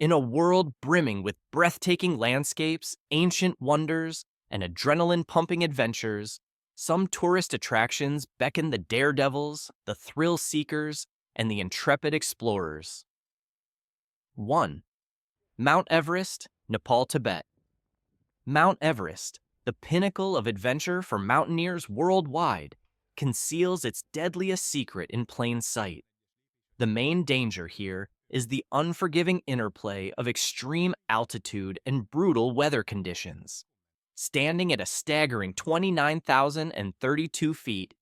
In a world brimming with breathtaking landscapes, ancient wonders, and adrenaline-pumping adventures, some tourist attractions beckon the daredevils, the thrill-seekers, and the intrepid explorers. 1. Mount Everest, Nepal, Tibet. Mount Everest, the pinnacle of adventure for mountaineers worldwide, conceals its deadliest secret in plain sight. The main danger here is the unforgiving interplay of extreme altitude and brutal weather conditions. Standing at a staggering 29,032 feet,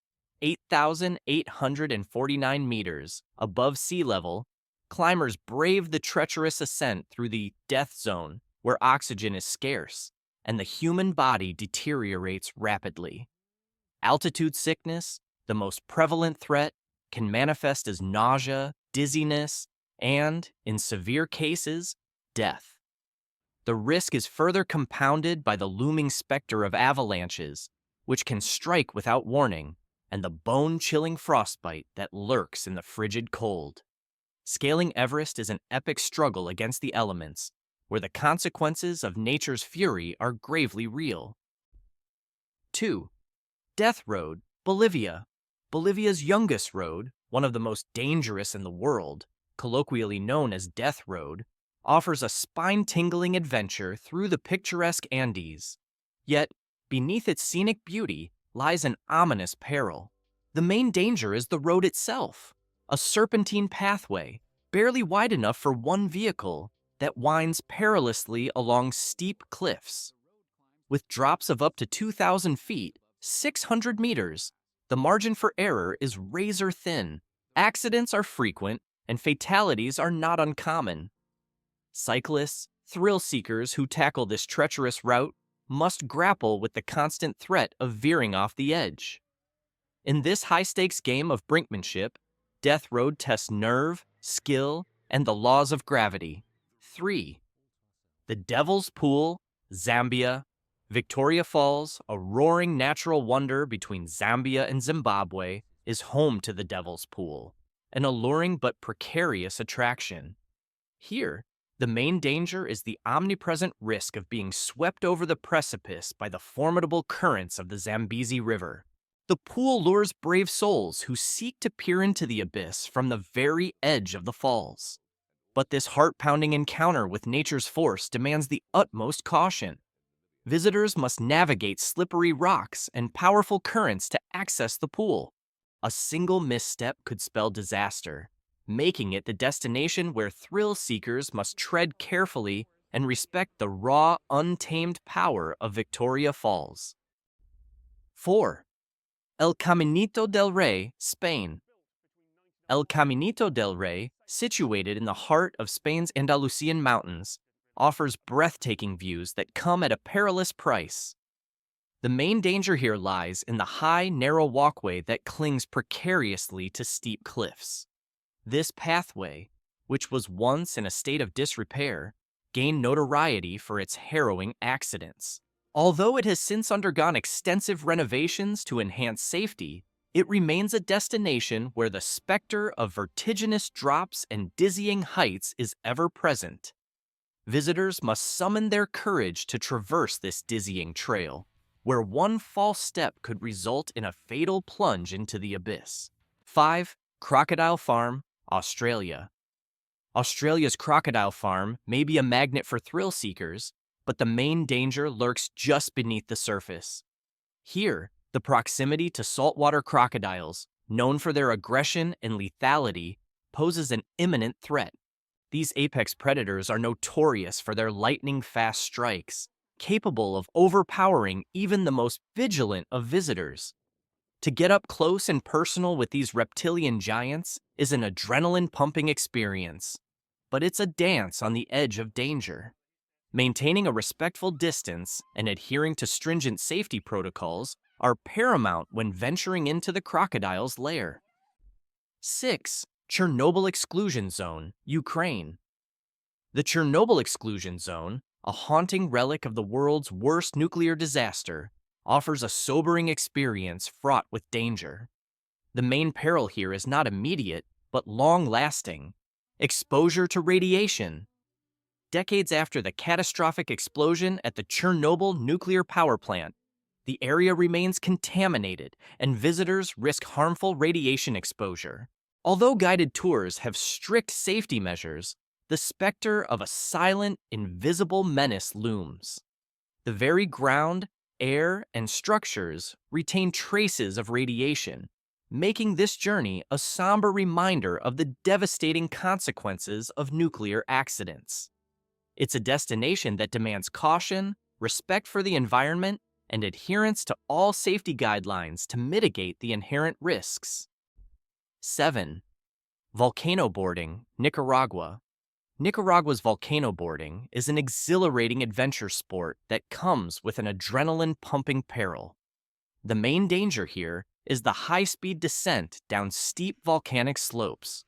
8,849 meters above sea level, climbers brave the treacherous ascent through the death zone where oxygen is scarce and the human body deteriorates rapidly. Altitude sickness, the most prevalent threat, can manifest as nausea, dizziness, and, in severe cases, death. The risk is further compounded by the looming specter of avalanches, which can strike without warning, and the bone-chilling frostbite that lurks in the frigid cold. Scaling Everest is an epic struggle against the elements, where the consequences of nature's fury are gravely real. 2. Death Road, Bolivia. Bolivia's youngest road, one of the most dangerous in the world, colloquially known as Death Road, offers a spine-tingling adventure through the picturesque Andes. Yet, beneath its scenic beauty lies an ominous peril. The main danger is the road itself, a serpentine pathway, barely wide enough for one vehicle, that winds perilously along steep cliffs. With drops of up to 2,000 feet, 600 meters, the margin for error is razor thin. Accidents are frequent, and fatalities are not uncommon. Cyclists, thrill-seekers who tackle this treacherous route must grapple with the constant threat of veering off the edge. In this high-stakes game of brinkmanship, Death Road tests nerve, skill, and the laws of gravity. 3. The Devil's Pool, Zambia. Victoria Falls, a roaring natural wonder between Zambia and Zimbabwe, is home to the Devil's Pool, an alluring but precarious attraction. Here, the main danger is the omnipresent risk of being swept over the precipice by the formidable currents of the Zambezi River. The pool lures brave souls who seek to peer into the abyss from the very edge of the falls. But this heart-pounding encounter with nature's force demands the utmost caution. Visitors must navigate slippery rocks and powerful currents to access the pool. A single misstep could spell disaster, making it the destination where thrill-seekers must tread carefully and respect the raw, untamed power of Victoria Falls. 4. El Caminito del Re, Spain. El Caminito del Re, situated in the heart of Spain's Andalusian mountains, offers breathtaking views that come at a perilous price. The main danger here lies in the high, narrow walkway that clings precariously to steep cliffs. This pathway, which was once in a state of disrepair, gained notoriety for its harrowing accidents. Although it has since undergone extensive renovations to enhance safety, it remains a destination where the specter of vertiginous drops and dizzying heights is ever present. Visitors must summon their courage to traverse this dizzying trail, where one false step could result in a fatal plunge into the abyss. 5. Crocodile Farm, Australia. Australia's Crocodile Farm may be a magnet for thrill seekers, but the main danger lurks just beneath the surface. Here, the proximity to saltwater crocodiles, known for their aggression and lethality, poses an imminent threat. These apex predators are notorious for their lightning-fast strikes, capable of overpowering even the most vigilant of visitors. To get up close and personal with these reptilian giants is an adrenaline-pumping experience, but it's a dance on the edge of danger. Maintaining a respectful distance and adhering to stringent safety protocols are paramount when venturing into the crocodile's lair. 6. Chernobyl Exclusion Zone, Ukraine. The Chernobyl Exclusion Zone, a haunting relic of the world's worst nuclear disaster, offers a sobering experience fraught with danger. The main peril here is not immediate, but long-lasting. Exposure to radiation. decades after the catastrophic explosion at the Chernobyl nuclear power plant, the area remains contaminated and visitors risk harmful radiation exposure. Although guided tours have strict safety measures, the specter of a silent, invisible menace looms. The very ground, air, and structures retain traces of radiation, making this journey a somber reminder of the devastating consequences of nuclear accidents. It's a destination that demands caution, respect for the environment, and adherence to all safety guidelines to mitigate the inherent risks. 7. Volcano boarding, Nicaragua. Nicaragua's volcano boarding is an exhilarating adventure sport that comes with an adrenaline-pumping peril. The main danger here is the high-speed descent down steep volcanic slopes.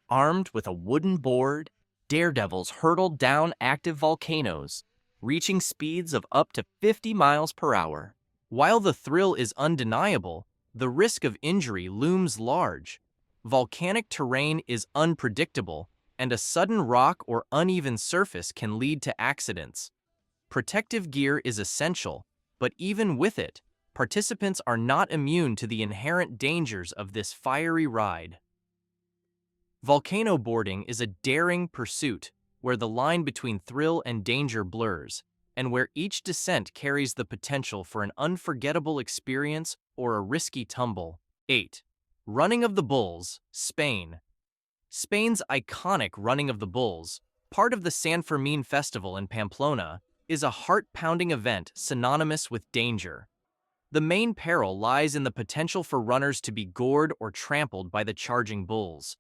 Armed with a wooden board, daredevils hurtle down active volcanoes, reaching speeds of up to 50 miles per hour. While the thrill is undeniable, the risk of injury looms large. Volcanic terrain is unpredictable, and a sudden rock or uneven surface can lead to accidents. Protective gear is essential, but even with it, participants are not immune to the inherent dangers of this fiery ride. Volcano boarding is a daring pursuit where the line between thrill and danger blurs, and where each descent carries the potential for an unforgettable experience or a risky tumble. 8. Running of the Bulls, Spain. Spain's iconic Running of the Bulls, part of the San Fermin Festival in Pamplona, is a heart-pounding event synonymous with danger. The main peril lies in the potential for runners to be gored or trampled by the charging bulls.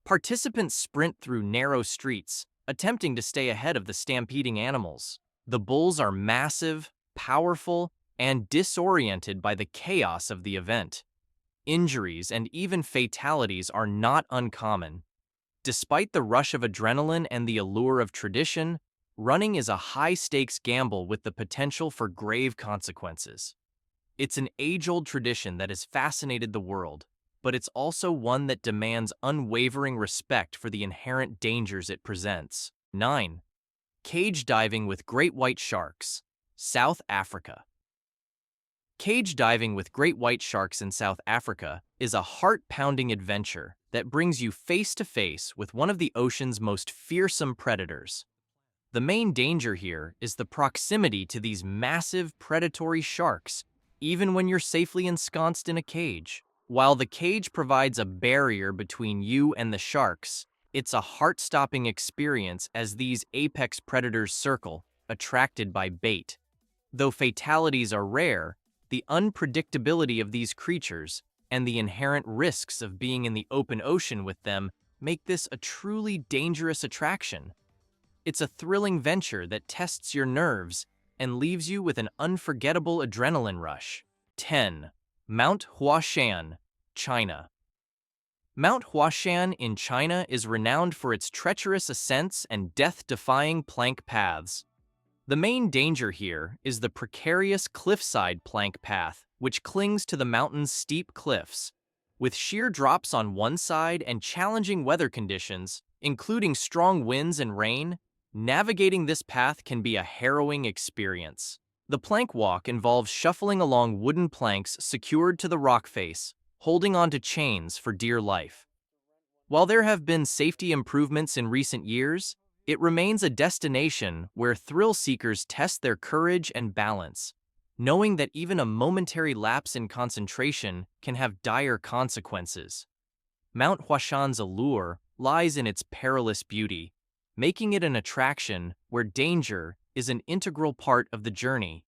Participants sprint through narrow streets, attempting to stay ahead of the stampeding animals. The bulls are massive, powerful, and disoriented by the chaos of the event. Injuries and even fatalities are not uncommon. Despite the rush of adrenaline and the allure of tradition, running is a high-stakes gamble with the potential for grave consequences. It's an age-old tradition that has fascinated the world, but it's also one that demands unwavering respect for the inherent dangers it presents. 9. Cage diving with great white sharks, South Africa. Cage diving with great white sharks in South Africa is a heart-pounding adventure that brings you face-to-face with one of the ocean's most fearsome predators. The main danger here is the proximity to these massive predatory sharks, even when you're safely ensconced in a cage. While the cage provides a barrier between you and the sharks, it's a heart-stopping experience as these apex predators circle, attracted by bait. Though fatalities are rare, the unpredictability of these creatures and the inherent risks of being in the open ocean with them make this a truly dangerous attraction. It's a thrilling venture that tests your nerves and leaves you with an unforgettable adrenaline rush. 10. Mount Huashan, China. Mount Huashan in China is renowned for its treacherous ascents and death-defying plank paths. The main danger here is the precarious cliffside plank path, which clings to the mountain's steep cliffs. With sheer drops on one side and challenging weather conditions, including strong winds and rain, navigating this path can be a harrowing experience. The plank walk involves shuffling along wooden planks secured to the rock face, holding onto chains for dear life. While there have been safety improvements in recent years, it remains a destination where thrill seekers test their courage and balance, knowing that even a momentary lapse in concentration can have dire consequences. Mount Huashan's allure lies in its perilous beauty, making it an attraction where danger is an integral part of the journey.